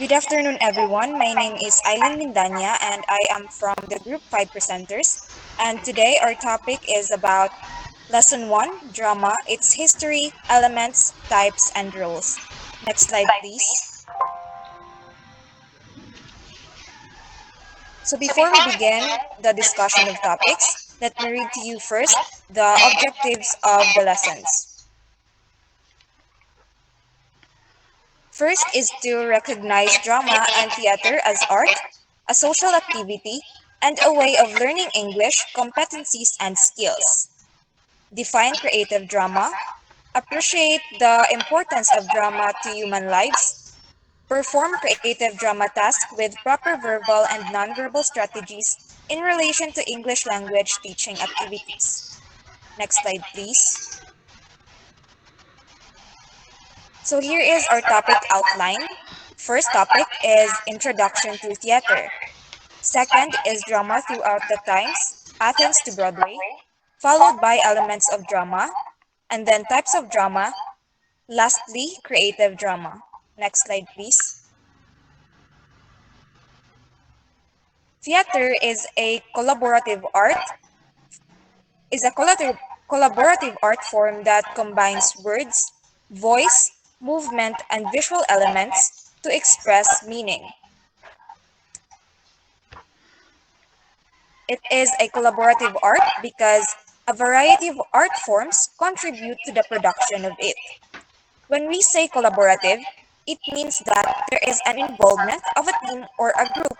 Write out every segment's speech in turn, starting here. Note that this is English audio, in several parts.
Good afternoon, everyone. My name is Aileen Mindanya, and I am from the Group 5 presenters. And today, our topic is about Lesson 1 Drama, its history, elements, types, and roles. Next slide, please. So, before we begin the discussion of topics, let me read to you first the objectives of the lessons. First is to recognize drama and theater as art, a social activity, and a way of learning English, competencies, and skills. Define creative drama, appreciate the importance of drama to human lives, perform creative drama tasks with proper verbal and nonverbal strategies in relation to English language teaching activities. Next slide, please. So here is our topic outline. First topic is Introduction to Theater. Second is Drama Throughout the Times, Athens to Broadway, followed by Elements of Drama, and then Types of Drama, lastly, Creative Drama. Next slide, please. Theater is a collaborative art form that combines words, voice, movement, and visual elements to express meaning. It is a collaborative art because a variety of art forms contribute to the production of it. When we say collaborative, it means that there is an involvement of a team or a group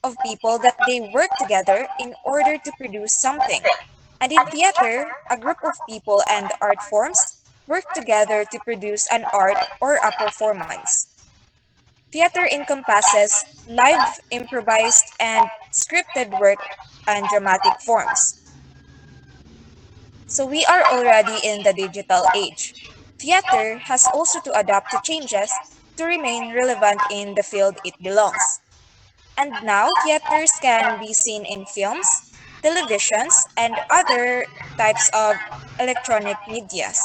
of people that they work together in order to produce something. And in theater, a group of people and art forms work together to produce an art or a performance. Theater encompasses live, improvised, and scripted work and dramatic forms. So we are already in the digital age. Theater has also to adapt to changes to remain relevant in the field it belongs. And now, theaters can be seen in films, televisions, and other types of electronic medias.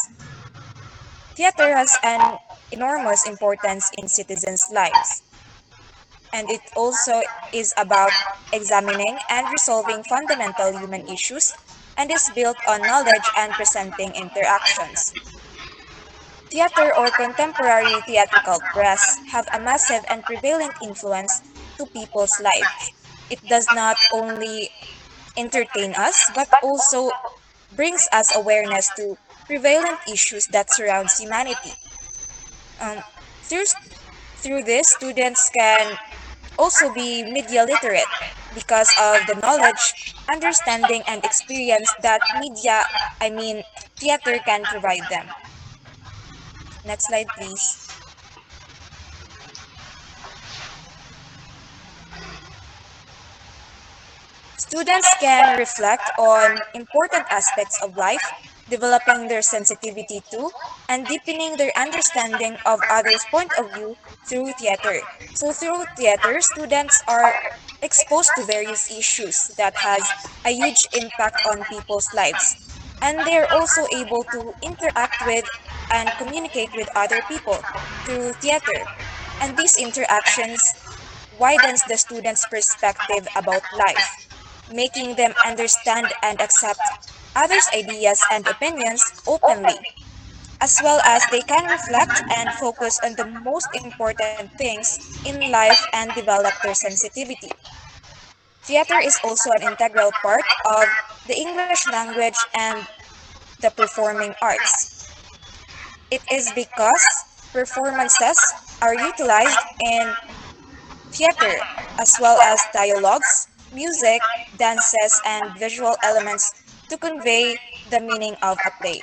Theater has an enormous importance in citizens' lives, and it also is about examining and resolving fundamental human issues and is built on knowledge and presenting interactions. Theater or contemporary theatrical press have a massive and prevalent influence to people's lives. It does not only entertain us, but also brings us awareness to prevalent issues that surrounds humanity. Um, through, through this, students can also be media literate because of the knowledge, understanding, and experience that theater can provide them. Next slide, please. Students can reflect on important aspects of life, developing their sensitivity to and deepening their understanding of others' point of view through theater. So through theater, students are exposed to various issues that has a huge impact on people's lives. And they are also able to interact with and communicate with other people through theater. And these interactions widens the students' perspective about life, making them understand and accept others' ideas and opinions openly, as well as they can reflect and focus on the most important things in life and develop their sensitivity. Theater is also an integral part of the English language and the performing arts. It is because performances are utilized in theater, as well as dialogues, music, dances, and visual elements to convey the meaning of a play.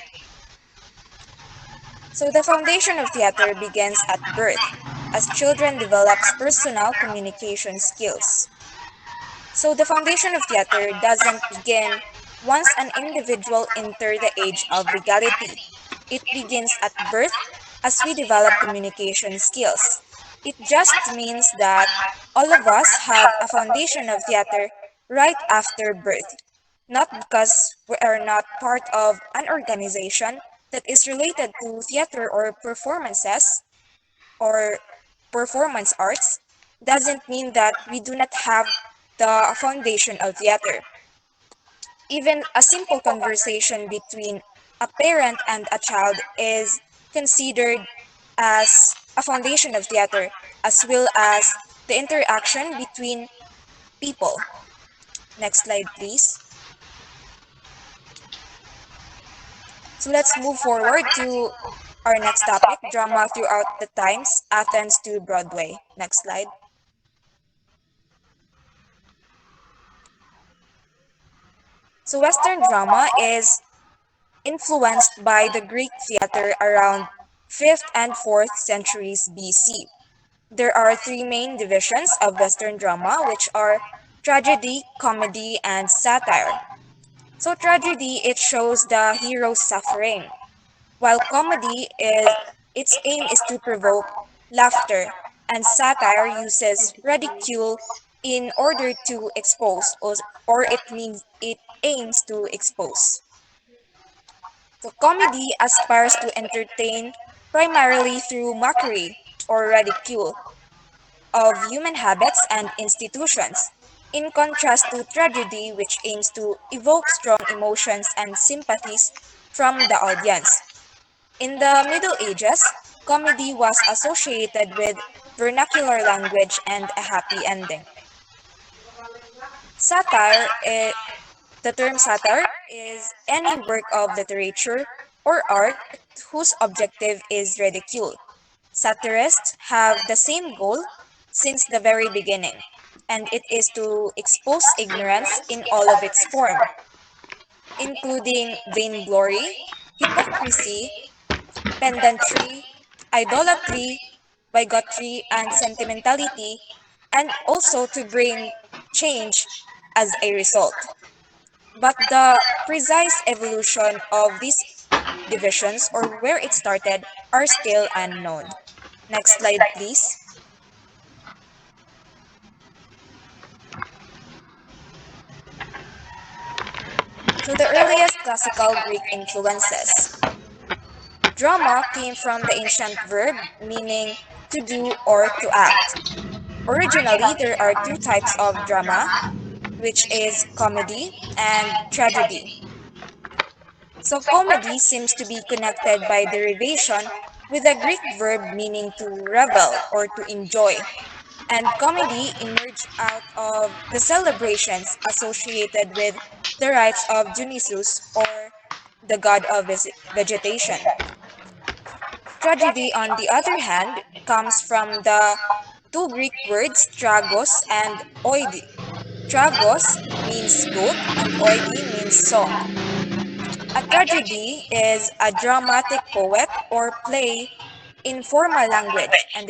So the foundation of theater begins at birth, as children develops personal communication skills. So the foundation of theater doesn't begin once an individual enters the age of legality. It begins at birth as we develop communication skills. It just means that all of us have a foundation of theater right after birth, not because we are not part of an organization that is related to theater or performances, or performance arts doesn't mean that we do not have the foundation of theater. Even a simple conversation between a parent and a child is considered as a foundation of theater, as well as the interaction between people. Next slide, please. So let's move forward to our next topic, drama throughout the times, Athens to Broadway. Next slide. So Western drama is influenced by the Greek theater around 5th and 4th centuries BC. There are three main divisions of Western drama, which are tragedy, comedy, and satire. So tragedy, it shows the hero's suffering, while comedy is its aim is to provoke laughter, and satire uses ridicule in order to expose, or it means it aims to expose. So comedy aspires to entertain primarily through mockery or ridicule of human habits and institutions, in contrast to tragedy, which aims to evoke strong emotions and sympathies from the audience. In the Middle Ages, comedy was associated with vernacular language and a happy ending. Satire, the term satire, is any work of literature or art whose objective is ridicule. Satirists have the same goal since the very beginning, and it is to expose ignorance in all of its form, including vainglory, hypocrisy, pedantry, idolatry, bigotry, and sentimentality, and also to bring change as a result. But the precise evolution of these divisions or where it started are still unknown. Next slide, please. So the earliest classical Greek influences. Drama came from the ancient verb meaning to do or to act. Originally, there are two types of drama, which is comedy and tragedy. So comedy seems to be connected by derivation with a Greek verb meaning to revel or to enjoy. And comedy emerged out of the celebrations associated with the rites of Dionysus or the god of vegetation. Tragedy, on the other hand, comes from the two Greek words tragos and oidi. Tragos means goat and oidi means song. A tragedy is a dramatic poet or play in formal language and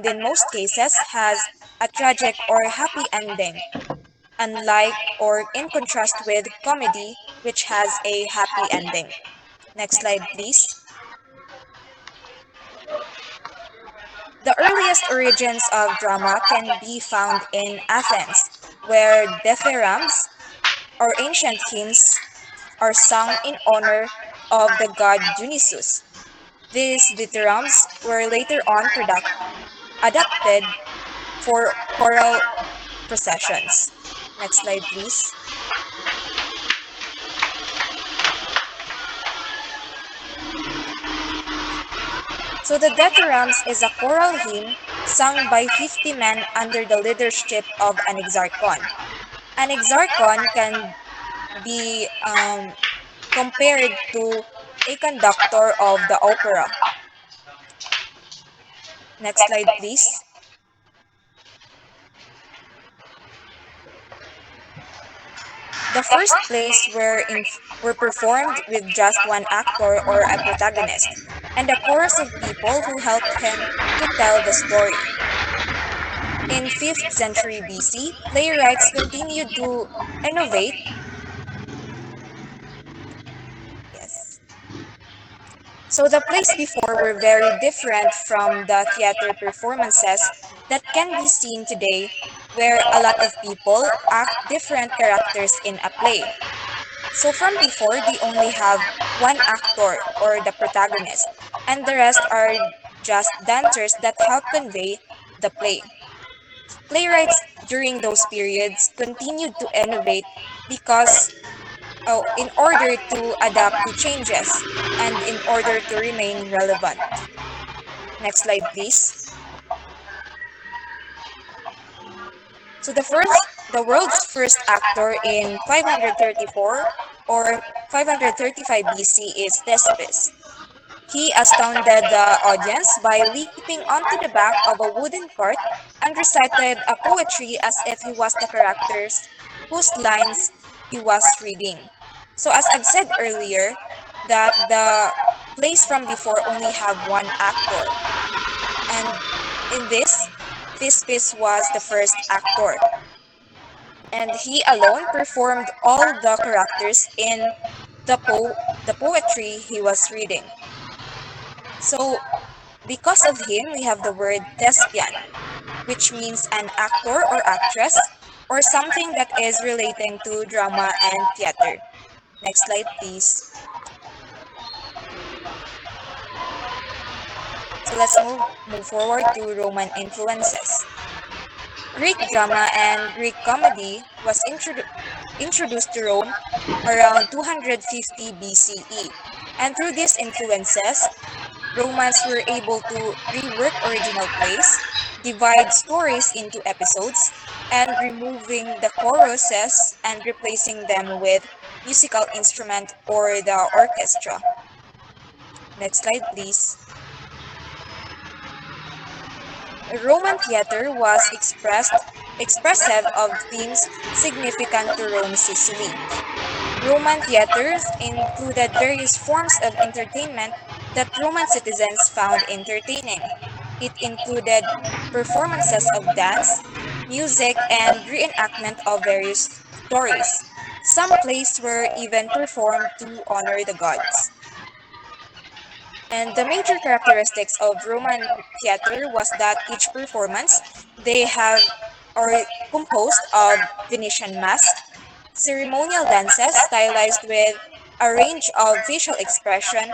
in most cases has a tragic or happy ending, unlike or in contrast with comedy, which has a happy ending. Next slide, please. The earliest origins of drama can be found in Athens, where dithyrambs or ancient hymns are sung in honor of the god Dionysus. These dithyrambs were later on adapted for choral processions. Next slide, please. So the Dithyrambs is a choral hymn sung by 50 men under the leadership of an exarchon. An exarchon can be compared to a conductor of the opera. Next slide, please. The first plays were performed with just one actor or a protagonist, and a chorus of people who helped him to tell the story. In 5th century BC, playwrights continued to innovate. Yes. So the plays before were very different from the theater performances that can be seen today, where a lot of people act different characters in a play. So from before, they only have one actor or the protagonist, and the rest are just dancers that help convey the play. Playwrights during those periods continued to innovate because in order to adapt to changes and in order to remain relevant. Next slide, please. So the world's first actor in 534 or 535 BC is Thespis. He astounded the audience by leaping onto the back of a wooden cart and recited a poetry as if he was the characters whose lines he was reading. So as I've said earlier, that the plays from before only have one actor. And in this, Thespis was the first actor. And he alone performed all the characters in the poetry he was reading. So because of him, we have the word thespian, which means an actor or actress or something that is relating to drama and theater. Next slide, please. So let's move forward to Roman influences. Greek drama and Greek comedy was introduced to Rome around 250 BCE. And through these influences, Romans were able to rework original plays, divide stories into episodes, and removing the choruses and replacing them with musical instrument or the orchestra. Next slide, please. Roman theater was expressive of themes significant to Rome, Sicily. Roman theaters included various forms of entertainment that Roman citizens found entertaining. It included performances of dance, music, and reenactment of various stories. Some plays were even performed to honor the gods. And the major characteristics of Roman theater was that each performance they have are composed of Venetian masks, ceremonial dances stylized with a range of facial expression,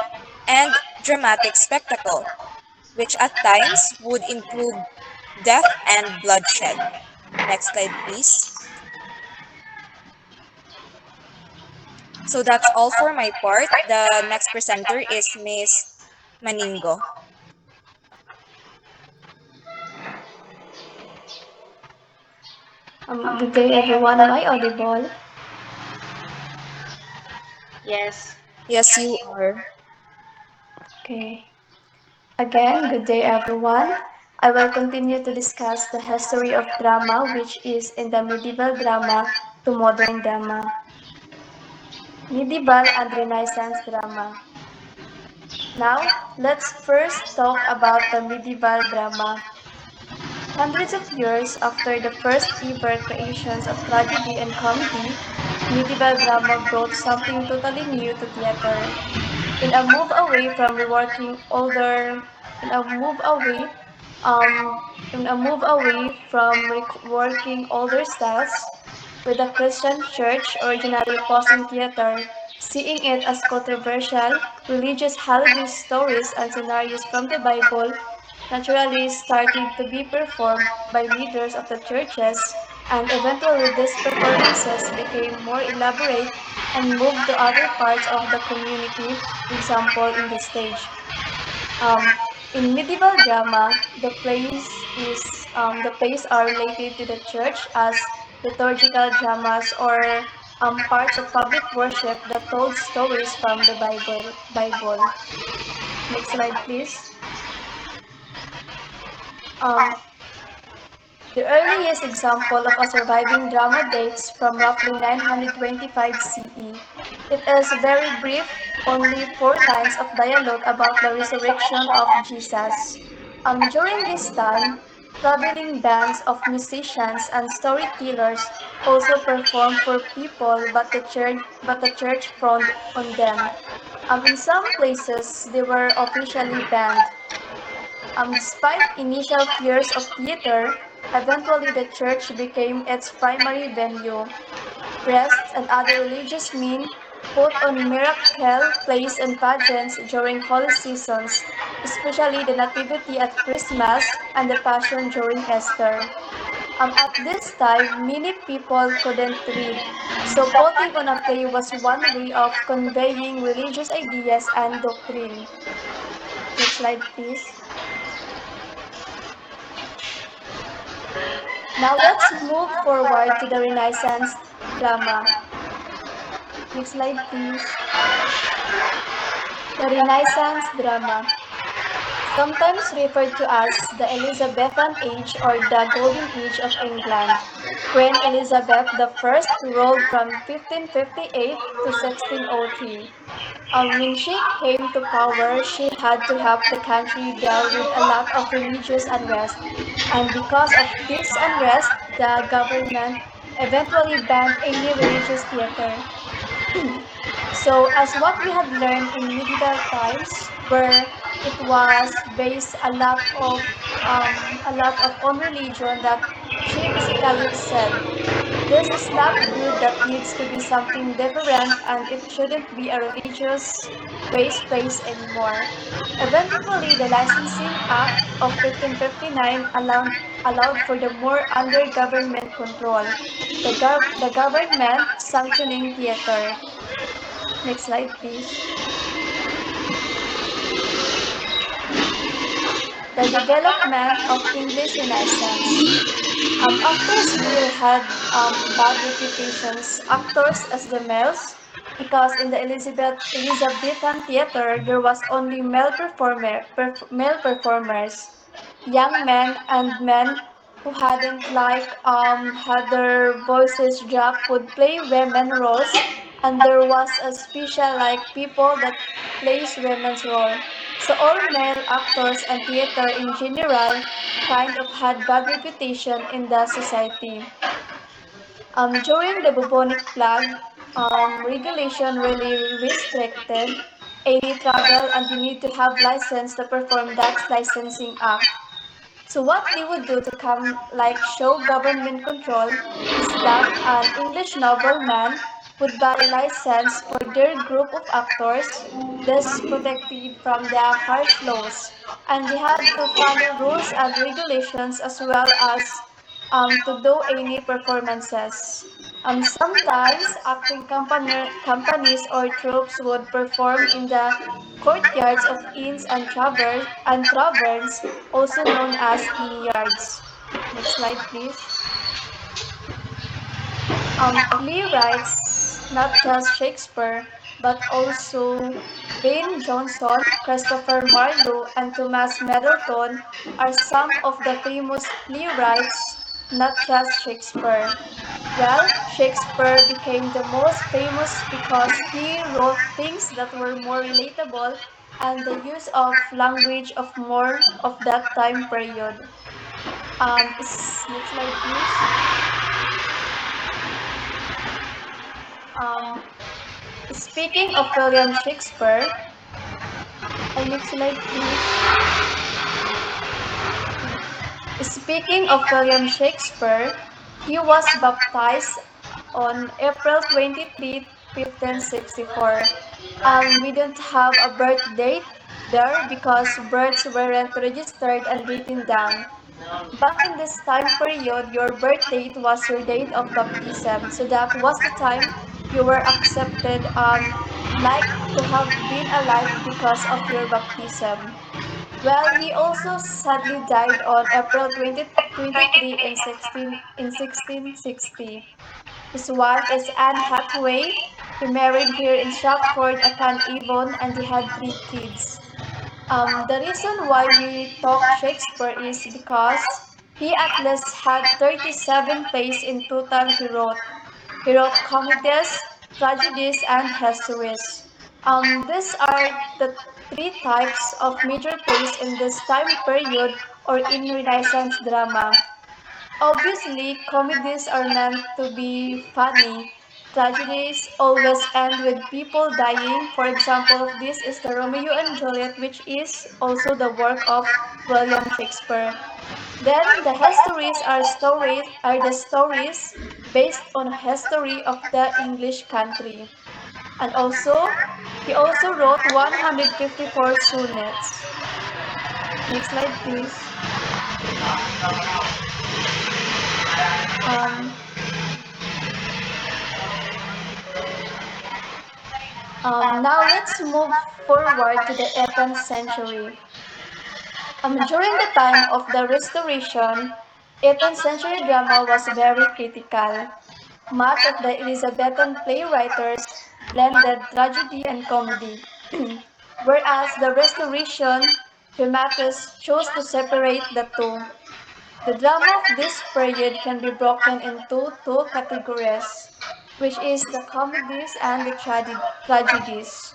and dramatic spectacle, which at times would include death and bloodshed. Next slide, please. So that's all for my part. The next presenter is Miss Maningo. Good day, everyone. Am I audible? Yes. Yes, you are. Okay. Again, good day, everyone. I will continue to discuss the history of drama, which is in the medieval drama to modern drama. Medieval and Renaissance drama. Now, let's first talk about the medieval drama. Hundreds of years after the first ever creations of tragedy and comedy, medieval drama brought something totally new to theater. In a move away from reworking older, in a move away, um, in a move away from reworking older styles, with the Christian Church originally opposing theater, seeing it as controversial, religious holiday stories and scenarios from the Bible naturally started to be performed by leaders of the churches, and eventually these performances became more elaborate and moved to other parts of the community, example in the stage. Um, in medieval drama, the plays are related to the church as liturgical dramas or parts of public worship that told stories from the Bible. Next slide, please. Um, The earliest example of a surviving drama dates from roughly 925 CE. It is very brief, only 4 lines of dialogue about the resurrection of Jesus. During this time, traveling bands of musicians and storytellers also performed for people, but the church frowned on them. In some places, they were officially banned. Despite initial fears of theater, eventually the church became its primary venue. Priests and other religious men put on miracle plays and pageants during holy seasons, especially the Nativity at Christmas and the Passion during Easter. At this time, many people couldn't read, so putting on a play was one way of conveying religious ideas and doctrine. Next slide, please. Now let's move forward to the Renaissance drama. Next slide, please. The Renaissance drama, sometimes referred to as the Elizabethan Age or the Golden Age of England, when Elizabeth I ruled from 1558 to 1603. When she came to power, she had to help the country deal with a lot of religious unrest, and because of this unrest, the government eventually banned any religious theater. So, as what we had learned in medieval times, where it was based a lot of on religion, that she basically said, this is not good, that needs to be something different, and it shouldn't be a religious based place anymore. Eventually, the Licensing Act of 1559 allowed for the more under government control, the government sanctioning theater. Next slide, please. The development of English Renaissance. Actors here had bad reputations, actors as the males, because in the Elizabethan theater there was only male performers. Young men and men who hadn't had their voices dropped would play women roles, and there was a special people that plays women's role. So all male actors and theater in general kind of had bad reputation in the society. During the bubonic plague, regulation really restricted any travel, and you need to have license to perform that licensing act. So what they would do to show government control is that an English nobleman would buy license for their group of actors, thus protected from the harsh laws. And they had to follow rules and regulations as well as to do any performances. Sometimes companies or troops would perform in the courtyards of inns and taverns, also known as vineyards. Next slide, please. Playwrights, not just Shakespeare, but also Ben Jonson, Christopher Marlowe, and Thomas Middleton are some of the famous playwrights, not just Shakespeare. Well, Shakespeare became the most famous because he wrote things that were more relatable and the use of language of more of that time period. Next slide, please. Um, Speaking of William Shakespeare, next slide, please. Speaking of William Shakespeare, he was baptized on April 23, 1564. We don't have a birth date there because births weren't registered and written down. Back in this time period, your birth date was your date of baptism. So that was the time you were accepted, like to have been alive because of your baptism. Well, he also sadly died on April 23 in 1660. His wife is Anne Hathaway. He married here in Stratford-upon-Avon and they had 3 kids. The reason why we talk Shakespeare is because he at least had 37 plays in total he wrote. He wrote comedies, tragedies, and histories. These are the 3 types of major plays in this time period or in Renaissance drama. Obviously, comedies are meant to be funny. Tragedies always end with people dying. For example, this is the Romeo and Juliet, which is also the work of William Shakespeare. Then the histories are the stories based on history of the English country. And also, he also wrote 154 sonnets. Next slide, please. Um, Now let's move forward to the 18th century. During the time of the Restoration, 18th century drama was very critical. Much of the Elizabethan playwriters blended tragedy and comedy, whereas the Restoration dramatists chose to separate the two. The drama of this period can be broken into two categories, which is the comedies and the tragedies.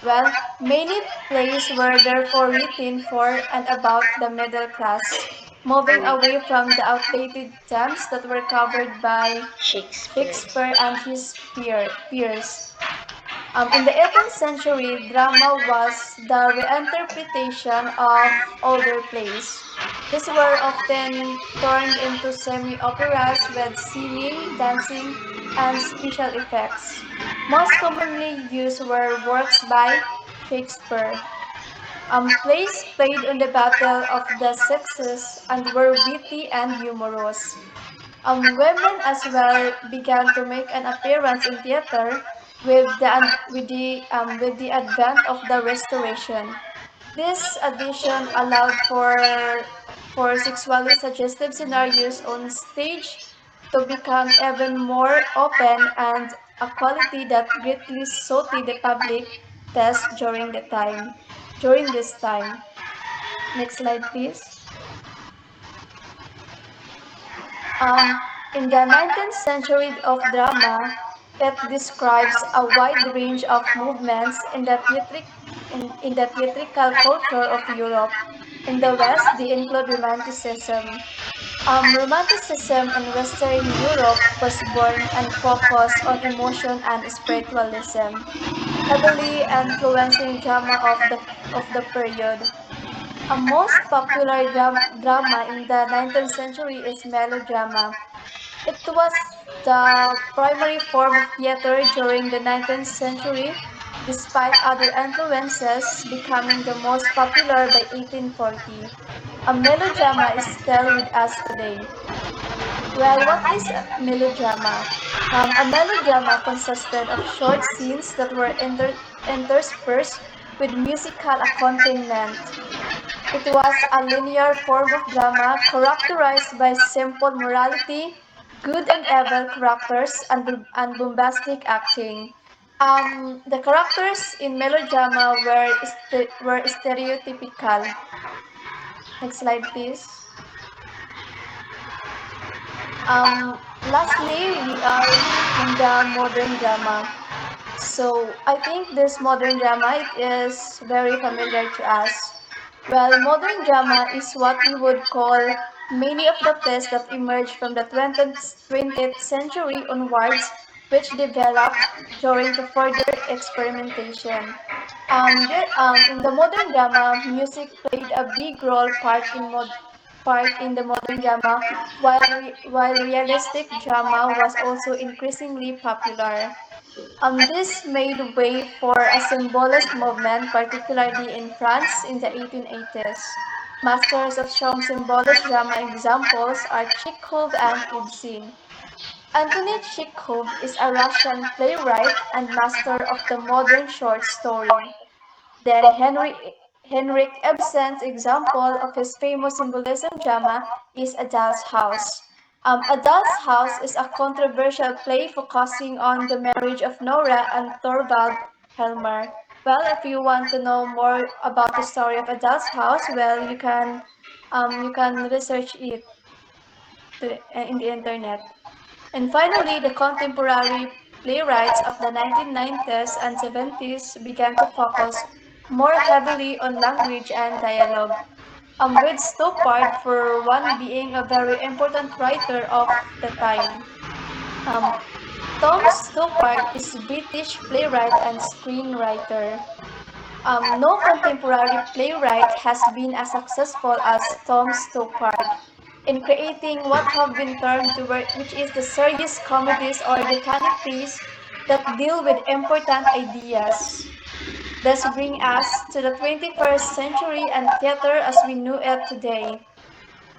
Well, many plays were therefore written for and about the middle class, moving away from the outdated themes that were covered by Shakespeare. Shakespeare and his peers. In the 18th century, drama was the reinterpretation of older plays. These were often turned into semi-operas with singing, dancing, and special effects. Most commonly used were works by Shakespeare. Plays played on the battle of the sexes and were witty and humorous. Women as well began to make an appearance in theater with the advent of the Restoration. This addition allowed for sexually suggestive scenarios on stage to become even more open and a quality that greatly sought the public test during this time. Next slide, please. Um, in the 19th century of drama, it describes a wide range of movements in the theatrical culture of Europe. In the West, they include Romanticism. Romanticism in Western Europe was born and focused on emotion and spiritualism, heavily influencing drama of the period. A most popular drama in the 19th century is melodrama. It was the primary form of theater during the 19th century, despite other influences becoming the most popular by 1840. A melodrama is still with us today. Well, what is a melodrama? A melodrama consisted of short scenes that were interspersed with musical accompaniment. It was a linear form of drama characterized by simple morality, good and evil characters, and bombastic acting. The characters in melodrama were stereotypical. Next slide, please. Lastly, we are in the modern drama. So I think this modern drama it is very familiar to us. Well, modern drama is what we would call many of the plays that emerged from the 20th century onwards, which developed during the further experimentation. In the modern drama, music played a big role part in the modern drama, while realistic drama was also increasingly popular. This made way for a symbolist movement, particularly in France in the 1880s. Masters of strong symbolist drama examples are Chekhov and Ibsen. Anthony Chekhov is a Russian playwright and master of the modern short story. Then Henrik Ibsen's example of his famous symbolism drama is A Doll's House. A Doll's House is a controversial play focusing on the marriage of Nora and Thorvald Helmer. Well, if you want to know more about the story of A Doll's House, well, you can research it in the internet. And finally, the contemporary playwrights of the 1990s and 70s began to focus more heavily on language and dialogue, with Stoppard for one being a very important writer of the time. Um, Tom Stoppard is a British playwright and screenwriter. No contemporary playwright has been as successful as Tom Stoppard in creating what have been termed which is the serious comedies or decanic plays that deal with important ideas. This brings us to the 21st century and theater as we knew it today.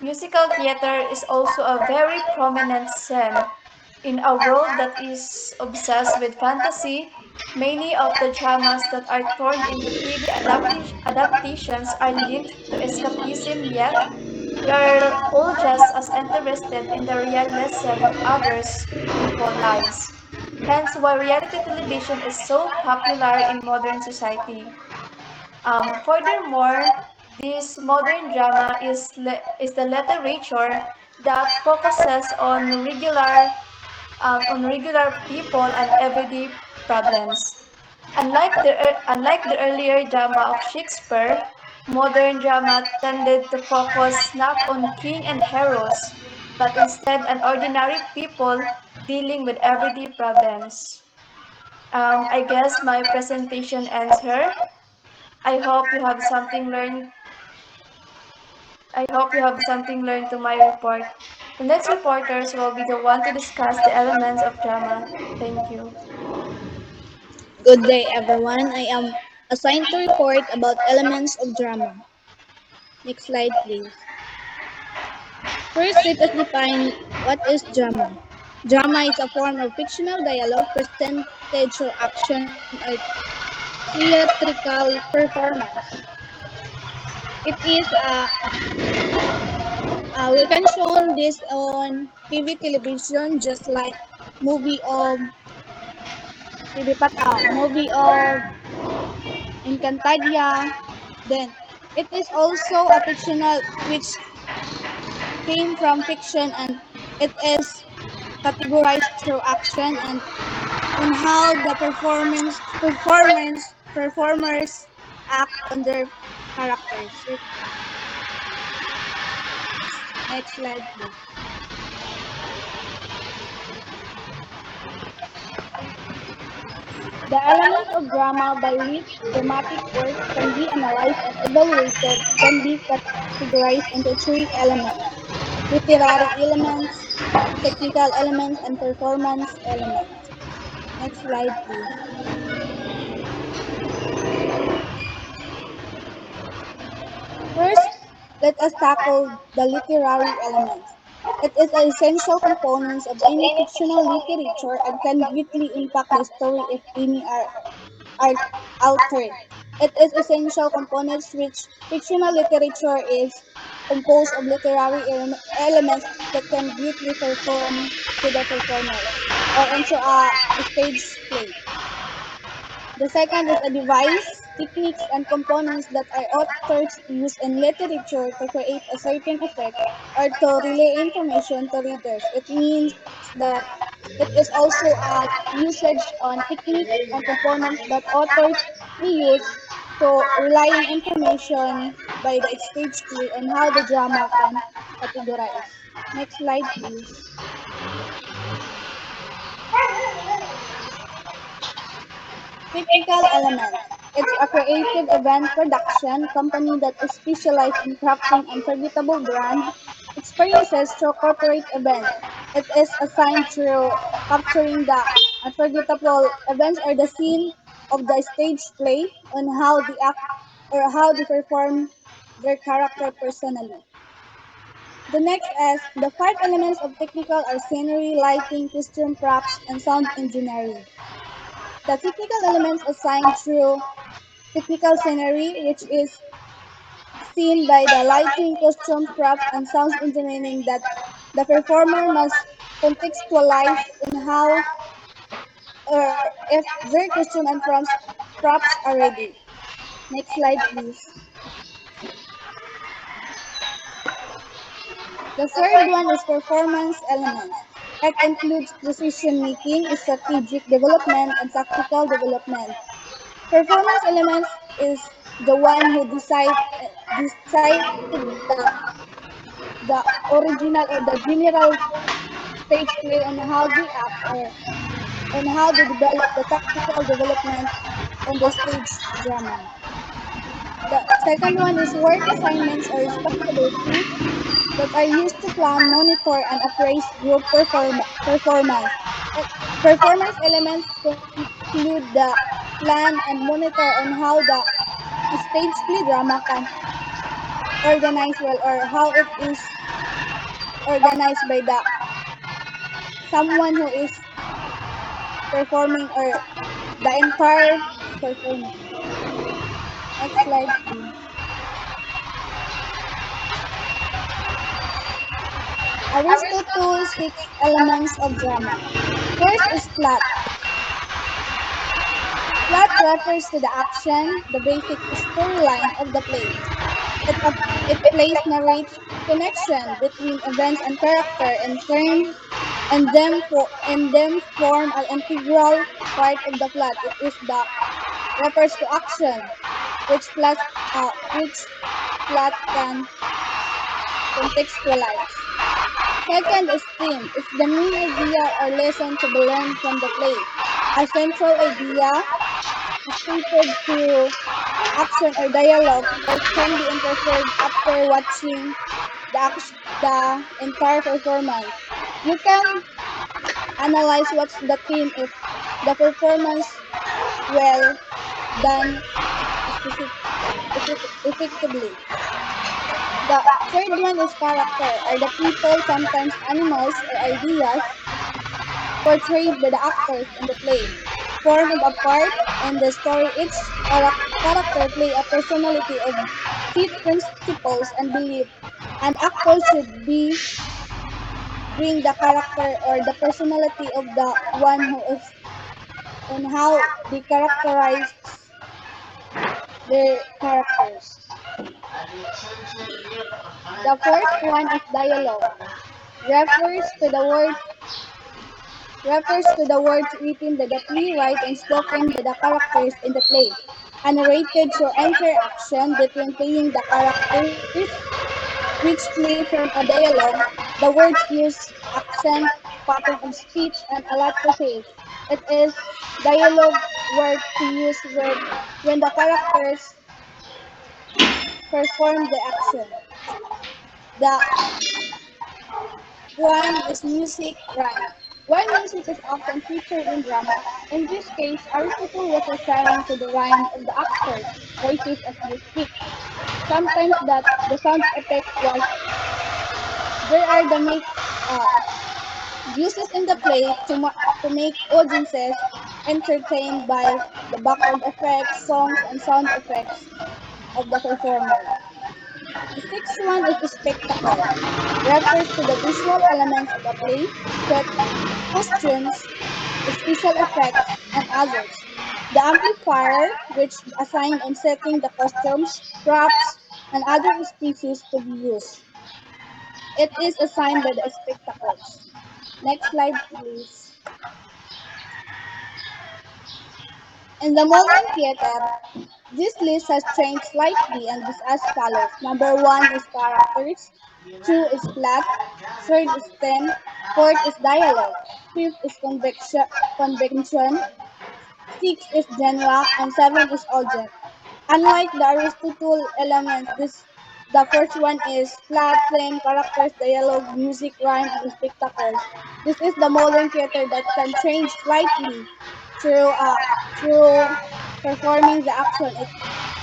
Musical theater is also a very prominent scene. In a world that is obsessed with fantasy, many of the dramas that are turned into TV adaptations are linked to escapism, yet we are all just as interested in the realism of others' people's lives. Hence, why reality television is so popular in modern society. Furthermore, this modern drama is the literature that focuses on regular people and everyday problems. Unlike the earlier drama of Shakespeare, modern drama tended to focus not on king and heroes, but instead on ordinary people dealing with everyday problems. I guess my presentation ends here. I hope you have something learned I hope you have something learned to my report. The next reporters will be the one to discuss the elements of drama. Thank you. Good day, everyone. I am assigned to report about elements of drama. Next slide, please. First, let us define what is drama. Drama is a form of fictional dialogue, percentage, or action, or theatrical performance. It is we can show this on TV, television, just like movie of movie of Encantadia. Then it is also a fictional which came from fiction, and it is categorized through action and on how the performers act on their characters. Next slide, please. The elements of drama by which dramatic work can be analyzed and evaluated can be categorized into three elements: literary elements, technical elements, and performance elements. Next slide, please. First, let us tackle the literary elements. It is an essential component of any fictional literature and can greatly impact the story if any are altered. It is essential components which fictional literature is composed of literary elements that can greatly perform to the performers or into a stage play. The second is a device, techniques, and components that are authors use in literature to create a certain effect or to relay information to readers. It means that it is also a usage on technique and components that authors may use to relaying information by the stage play on how the drama can categorize. Next slide, please. Technical elements. It's a creative event production company that is specialized in crafting unforgettable brand experiences through corporate events. It is assigned through capturing the unforgettable events or the scene of the stage play on how they act or how they perform their character personally. The next is the five elements of technical are scenery, lighting, costume props, and sound engineering. The technical elements assigned through technical scenery, which is seen by the lighting, costumes, props, and sounds engineering that the performer must contextualize in how or if their costume and props are ready. Next slide, please. The third one is performance elements. It includes decision making, strategic development, and tactical development. Performance elements is the one who decided the original or the general stage play on how they act or on how they develop the tactical development on the stage drama. The second one is work assignments or responsibilities that are used to plan, monitor, and appraise performance. Uh, Performance elements include the plan, and monitor on how the stage play drama can organize well or how it is organized by the someone who is performing or the entire performance. Next slide, please. Aristotle's six elements of drama. First is plot. Plot refers to the action, the basic storyline of the play. It plays narrates connection between events and character and them form an integral part of the plot. It is the refers to action, which plot can contextualize. Second is theme. It's the main idea or lesson to be learned from the play. A central idea stated through action or dialogue or can be interpreted after watching the entire performance. You can analyze what's the theme if the performance well done specific, effectively. The third one is character, are the people, sometimes animals or ideas portrayed by the actors in the play. Form of a part in the story, each character play a personality of fit principles and belief. An actor should be bring the character or the personality of the one who is and how they characterize their characters. The fourth one is dialogue. Refers to the word refers to the words written by the playwright and spoken by the characters in the play, and narrated through interaction between playing the characters, which play from a dialogue. The words use accent, pattern of speech, and a lot to say. It is dialogue word to use when the characters perform the action. The one is music rhyme. While music is often featured in drama, in this case, Aristotle was referring to the rhyme of the actors' voices as they speak. Sometimes that the sound effect was there are the make uh, uses in the play to make audiences entertained by the background effects, songs, and sound effects of the performer. The sixth one is the spectacle. Refers to the visual elements of a play, set, costumes, special effects, and others. The amplifier, which assigned in setting the costumes, props, and other species to be used. It is assigned by the spectacles. Next slide, please. In the modern theater, this list has changed slightly and is as follows. Number one is characters, two is plot, third is theme, fourth is dialogue, fifth is convention, six is genre, and seven is audience. Unlike the Aristotle elements, the first one is plot, theme, characters, dialogue, music, rhyme, and spectacles. This is the modern theater that can change slightly through performing the action.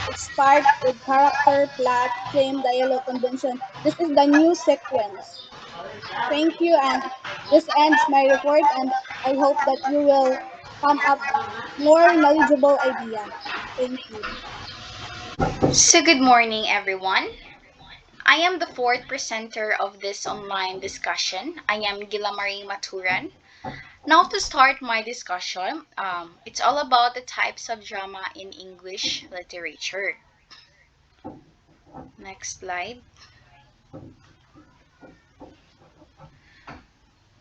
It starts with character, plot, theme, dialogue, convention. This is the new sequence. Thank you, and this ends my report, and I hope that you will come up more knowledgeable idea. Thank you. So, good morning, everyone. I am the fourth presenter of this online discussion. I am Gilamari Maturan. Now, to start my discussion, it's all about the types of drama in English literature. Next slide.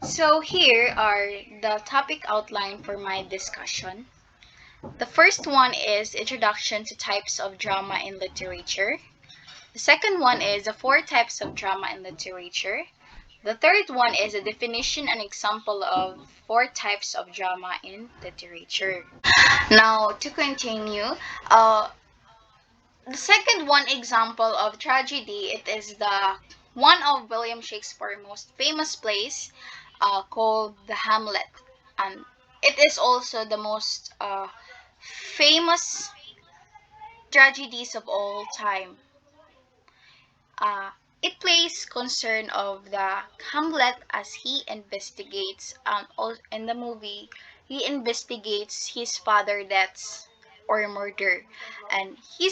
So, here are the topic outline for my discussion. The first one is Introduction to Types of Drama in Literature. The second one is the four types of drama in literature. The third one is a definition and example of four types of drama in literature. Now, to continue, the second one example of tragedy, it is the one of William Shakespeare's most famous plays called The Hamlet. And it is also the most famous tragedies of all time. Uh, it plays concern of the Hamlet as he investigates in the movie he investigates his father deaths or murder, and he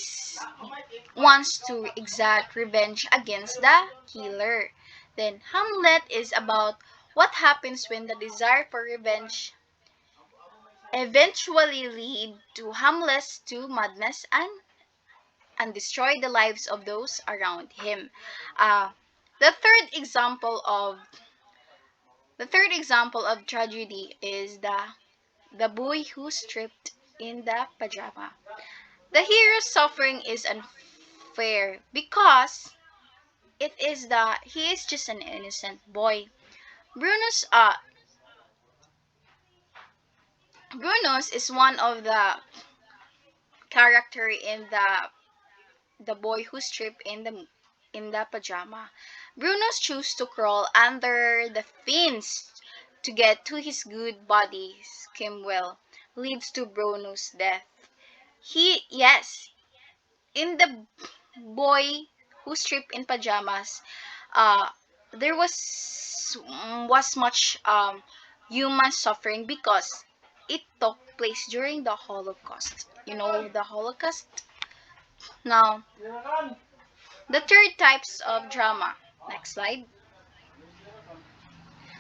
wants to exact revenge against the killer. Then Hamlet is about what happens when the desire for revenge eventually lead to Hamlet to madness and destroy the lives of those around him. Uh, the third example of tragedy is the boy who stripped in the pajama. The hero's suffering is unfair because he is just an innocent boy. Bruno's uh Bruno's is one of the character in the boy who stripped in the pajama. Bruno's choose to crawl under the fence to get to his good buddy Skimwell leads to Bruno's death. Yes, in the boy who stripped in pajamas, uh, there was much human suffering because it took place during the Holocaust. You know the Holocaust? Now, the third types of drama. Next slide.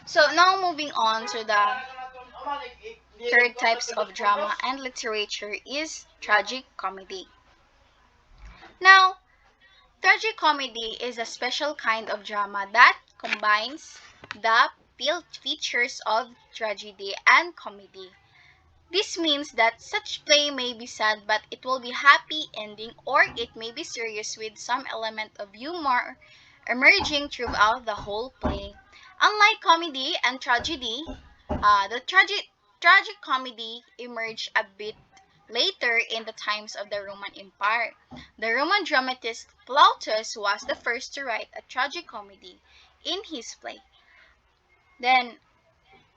So now moving on to the third types of drama and literature is tragic comedy. Now, tragic comedy is a special kind of drama that combines the features of tragedy and comedy. This means that such play may be sad but it will be happy ending, or it may be serious with some element of humor emerging throughout the whole play. Unlike comedy and tragedy, the tragic comedy emerged a bit later in the times of the Roman Empire. The Roman dramatist Plautus was the first to write a tragic comedy in his play. Then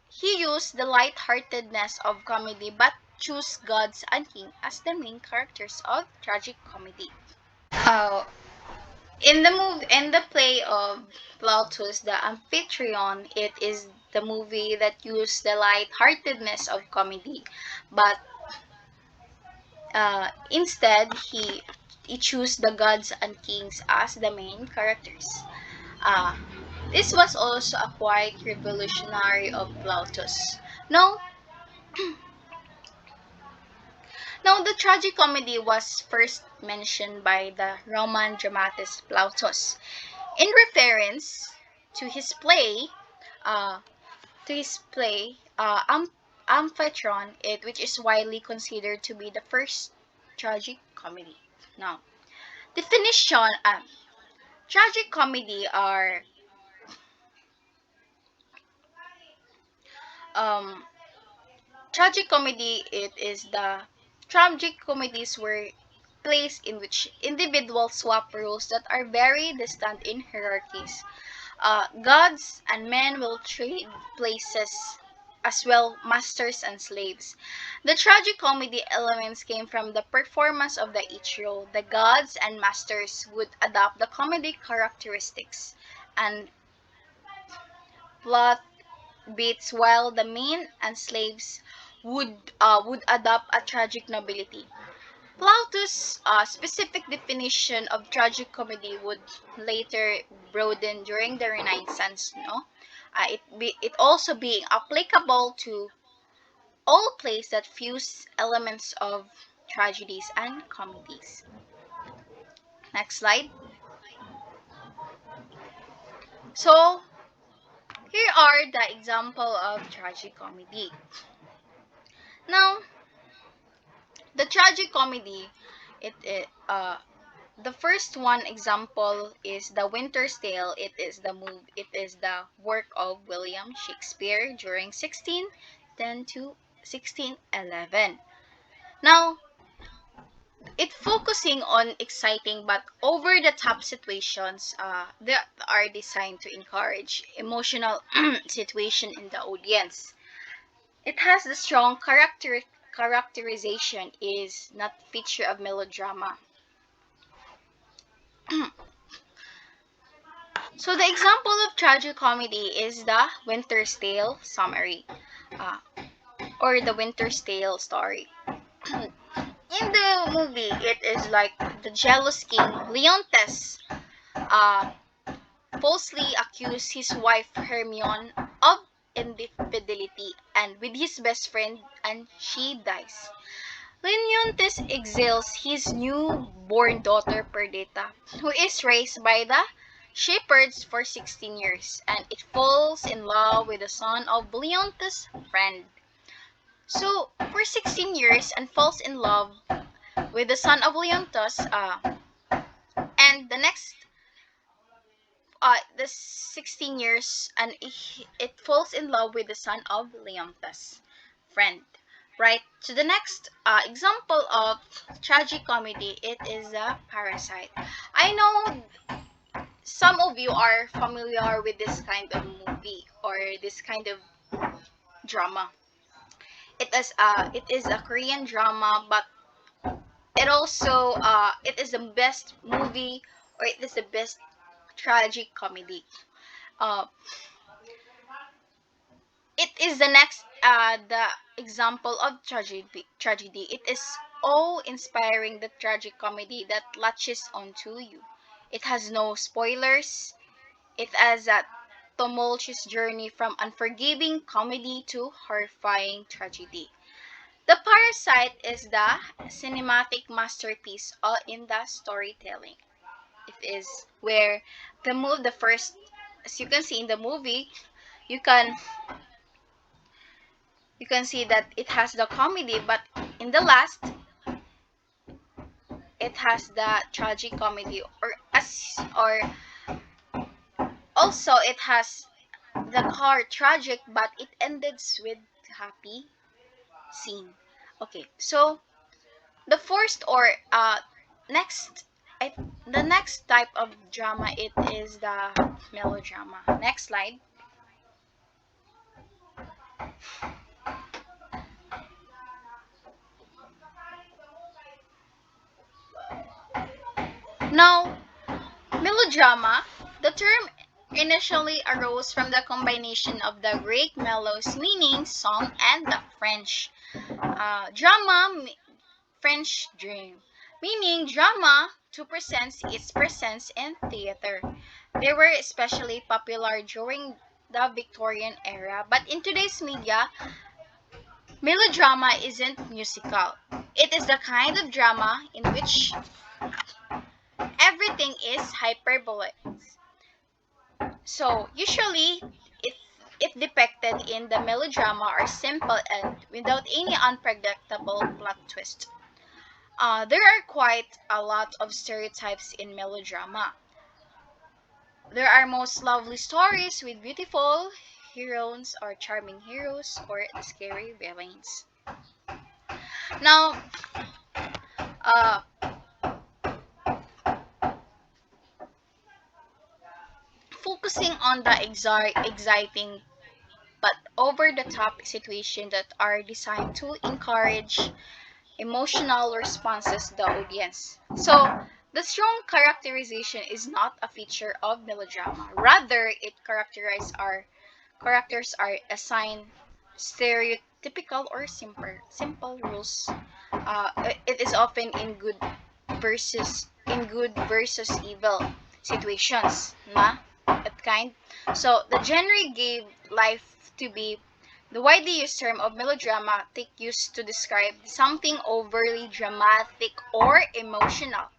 he used the light-heartedness of comedy but chose gods and king as the main characters of tragic comedy. Uh, in the play of Plautus, the Amphitryon, it is the movie that used the light-heartedness of comedy, but instead he chose the gods and kings as the main characters. Uh, this was also a quite revolutionary of Plautus. No, Now, the tragicomedy was first mentioned by the Roman dramatist Plautus in reference to his play, uh, Amphitryon, which is widely considered to be the first tragic comedy. Now, definition: tragic comedy are um, tragic comedy. It is the tragic comedies were plays in which individuals swap roles that are very distant in hierarchies. Gods and men will trade places as well, masters and slaves. The tragic comedy elements came from the performance of the each role. The gods and masters would adopt the comedic characteristics and plot beats, while the men and slaves would adopt a tragic nobility. Plautus' specific definition of tragic comedy would later broaden during the Renaissance. No, it also being applicable to all plays that fuse elements of tragedies and comedies. Next slide. So here are the example of tragic comedy. Now, the tragic comedy, it the first one example is The Winter's Tale. It is the work of William Shakespeare during 1610 to 1611. Now, it focusing on exciting but over the top situations that are designed to encourage emotional situation in the audience. It has the strong characterization is not feature of melodrama. So the example of tragicomedy is the Winter's Tale summary, uh, or the Winter's Tale story. In the movie, it is like the jealous king Leontes uh, falsely accused his wife Hermione of infidelity and with his best friend, and she dies. Leontes exiles his newborn daughter Perdita, who is raised by the shepherds for 16 years, and it falls in love with the son of Leontes' friend. So, for 16 years, and falls in love with the son of Leontes, and the 16 years, and it falls in love with the son of Leontes' friend. Right, to the next example of tragic comedy, it is a Parasite. I know some of you are familiar with this kind of movie or this kind of drama. It is a Korean drama, but it is the best movie, or it is the best tragic comedy. Uh, it is the example of tragedy. It is awe-inspiring, the tragic comedy that latches onto you. It has no spoilers. It has a tumultuous journey from unforgiving comedy to horrifying tragedy. The Parasite is the cinematic masterpiece in the storytelling. It is where the first, as you can see in the movie, you can you can see that it has the comedy, but in the last, it has the tragic comedy, or also it has the car tragic, but it ended with happy scene. Okay, so the first or next I, the next type of drama, it is the melodrama. Next slide. Now, melodrama, the term initially arose from the combination of the Greek melos, meaning song, and the French French dream, meaning drama to present its presence in theater. They were especially popular during the Victorian era, but in today's media, melodrama isn't musical. It is the kind of drama in which everything is hyperbolic. So, usually, it, if depicted in the melodrama are simple and without any unpredictable plot twist. There are quite a lot of stereotypes in melodrama. There are most lovely stories with beautiful heroines or charming heroes or scary villains. Now, uh, focusing on the exciting but over the top situations that are designed to encourage emotional responses to the audience. So, the strong characterization is not a feature of melodrama. Rather, characters are assigned stereotypical or simple rules. It is often in good versus evil situations, na that kind. So the genre gave life to be the widely used term of melodramatic used to describe something overly dramatic or emotional.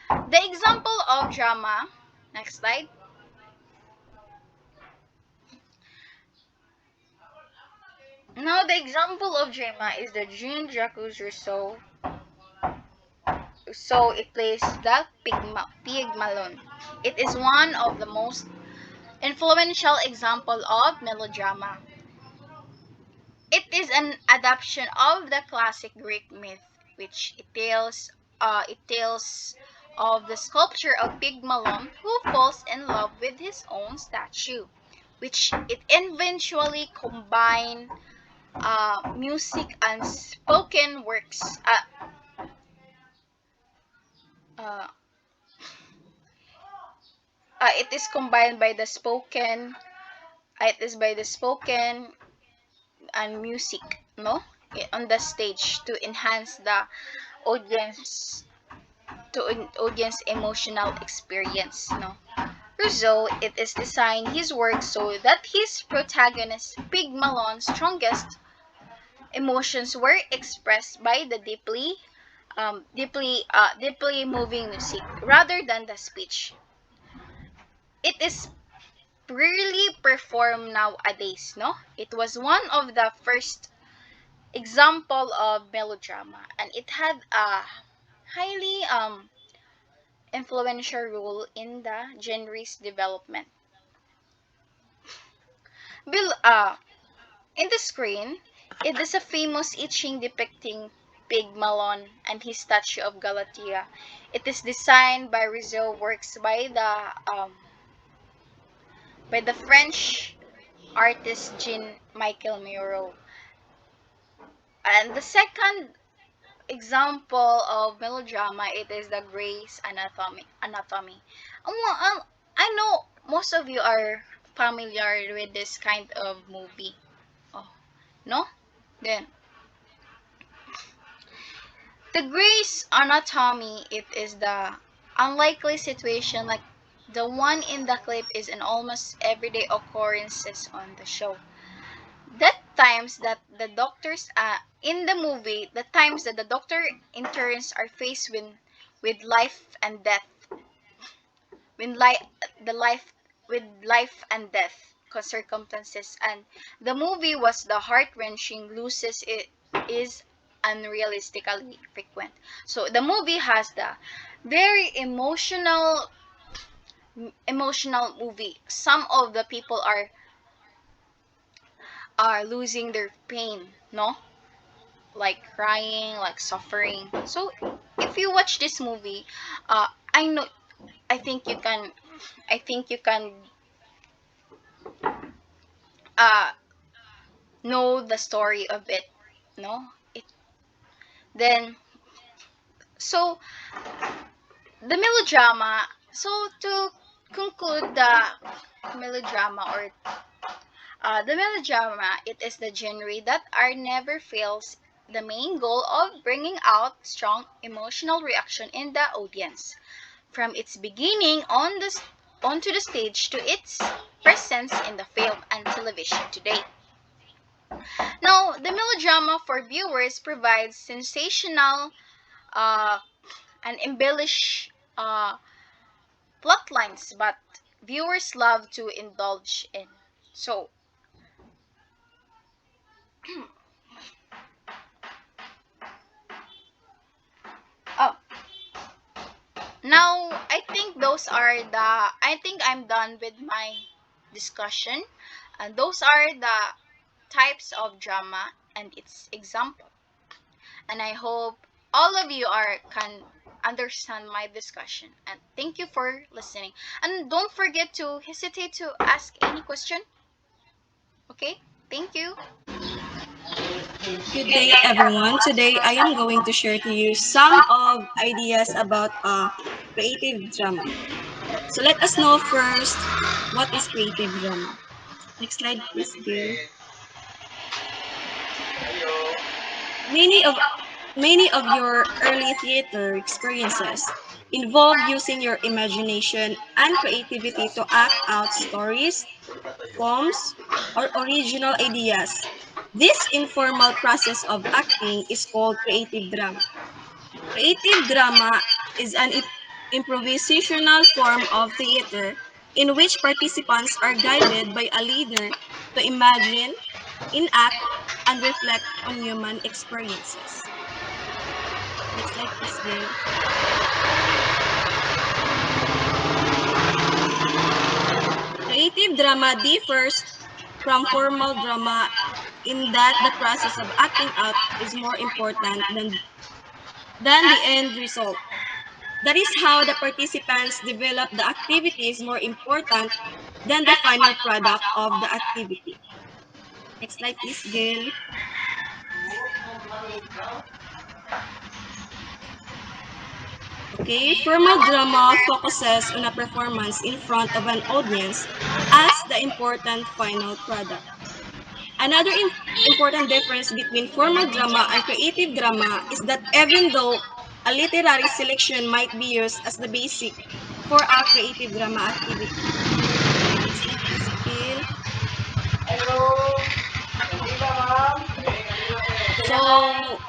The example of drama, next slide. Now the example of drama is the Jean Jacques Rousseau. So it plays the Pygmalion. It is one of the most influential example of melodrama. It is an adaptation of the classic Greek myth, which it tells of the sculpture of Pygmalion who falls in love with his own statue, which it eventually combined music and spoken works. Uh, it is combined by the spoken. It is by the spoken and music, no, on the stage to enhance the audience audience emotional experience, no. Rousseau, it is designed his work so that his protagonist Pig Malone's strongest emotions were expressed by the deeply moving music rather than the speech. It is rarely performed nowadays, no. It was one of the first example of melodrama, and it had a highly influential role in the genre's development. Bill, in the screen, it is a famous etching depicting Pig Malone and his statue of Galatea. It is designed by Rizzo, works by the French artist Jean Michael Miro. And the second example of melodrama, it is the Grey's Anatomy. I know most of you are familiar with this kind of movie. Oh, no? Then the Grey's Anatomy, it is the unlikely situation like the one in the clip is an almost everyday occurrences on the show. That times that the doctors in the movie, the times that the doctor interns are faced with life and death, when the life with life and death circumstances, and the movie was the heart-wrenching losses it is unrealistically frequent. So the movie has the very emotional movie. Some of the people are losing their pain, no, like crying, like suffering. So if you watch this movie, I know, I think you can, I think you can uh know the story of it, no. It then so the melodrama. So to conclude the melodrama or the melodrama, it is the genre that are never fails the main goal of bringing out strong emotional reaction in the audience from its beginning onto the stage to its presence in the film and television today. Now, the melodrama for viewers provides sensational uh, and embellished plot lines, but viewers love to indulge in. So, oh, now I think I'm done with my discussion, and those are the types of drama and its example. And I hope all of you are can understand my discussion. And thank you for listening. And don't forget to hesitate to ask any question. Okay? Thank you. Good day, everyone. Today, I am going to share to you some of ideas about creative drama. So let us know first what is creative drama. Next slide, please, Gail. Many of many of your early theater experiences involve using your imagination and creativity to act out stories, poems, or original ideas. This informal process of acting is called creative drama. Creative drama is an improvisational form of theater in which participants are guided by a leader to imagine, enact, and reflect on human experiences. Next slide, please, Gail. Creative drama differs from formal drama in that the process of acting out is more important than the end result. That is how the participants develop the activity is more important than the final product of the activity. Next slide, please, Gail. Okay, formal drama focuses on a performance in front of an audience as the important final product. Another important difference between formal drama and creative drama is that even though a literary selection might be used as the basic for a creative drama activity. Next slide, please, Gail. So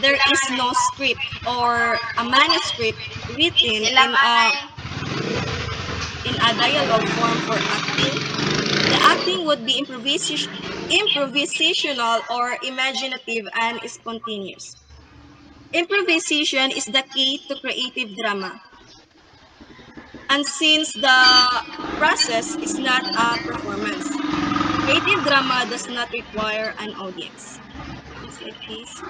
there is no script or a manuscript written Sila may. in a dialogue form for acting. The acting would be improvisational or imaginative and spontaneous. Improvisation is the key to creative drama. And since the process is not a performance, creative drama does not require an audience. Next slide, please.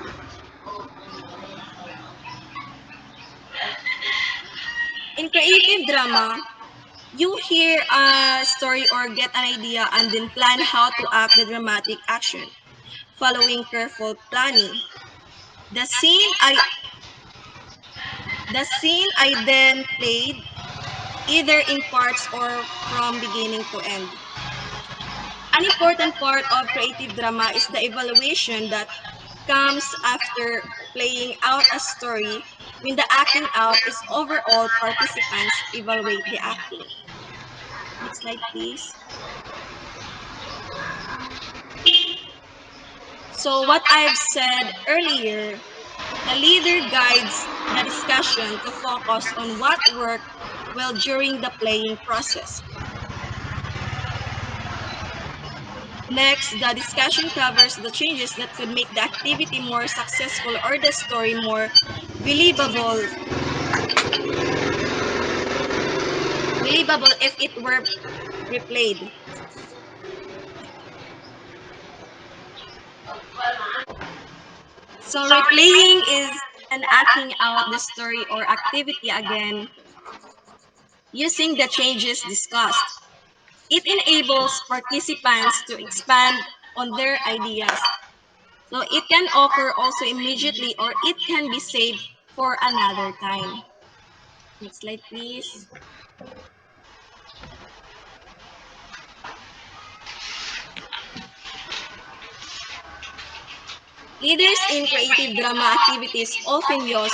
In creative drama, you hear a story or get an idea and then plan how to act the dramatic action, following careful planning. The scene I the scene I then played either in parts or from beginning to end. An important part of creative drama is the evaluation that comes after playing out a story. When the acting out is overall, participants evaluate the acting. Next slide, please. So what I've said earlier, the leader guides the discussion to focus on what worked well during the playing process. Next, the discussion covers the changes that could make the activity more successful or the story more believable, believable if it were replayed. So replaying is an acting out the story or activity again using the changes discussed. It enables participants to expand on their ideas. So it can occur also immediately or it can be saved for another time. Next slide, please. Leaders in creative drama activities often use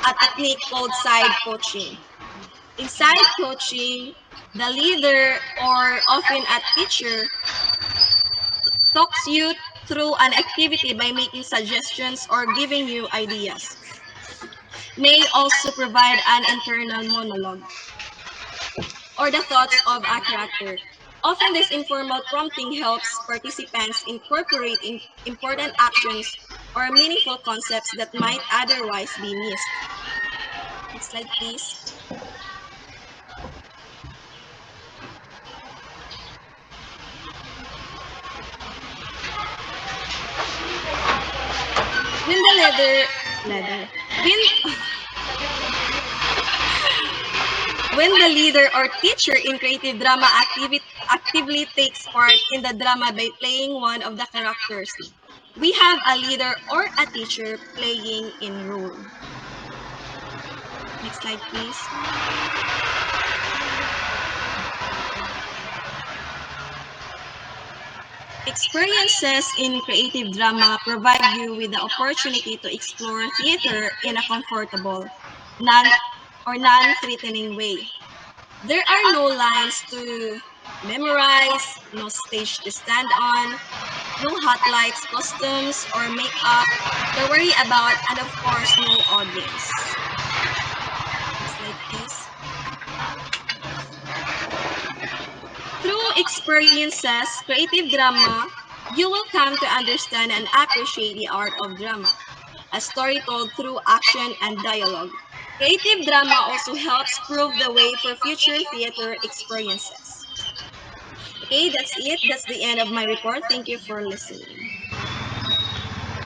a technique called side coaching. In side coaching, the leader or often a teacher talks you through an activity by making suggestions or giving you ideas. May also provide an internal monologue or the thoughts of a character. Often, this informal prompting helps participants incorporate important actions or meaningful concepts that might otherwise be missed. Next slide, please. When the leader, when when the leader or teacher in creative drama actively takes part in the drama by playing one of the characters, we have a leader or a teacher playing in role. Next slide, please. Experiences in creative drama provide you with the opportunity to explore theater in a comfortable, non-threatening way. There are no lines to memorize, no stage to stand on, no hot lights, costumes, or makeup to worry about, and of course, no audience. Next slide, please. Through experiences, creative drama, you will come to understand and appreciate the art of drama, a story told through action and dialogue. Creative drama also helps prove the way for future theater experiences. Okay, that's it. That's the end of my report. Thank you for listening.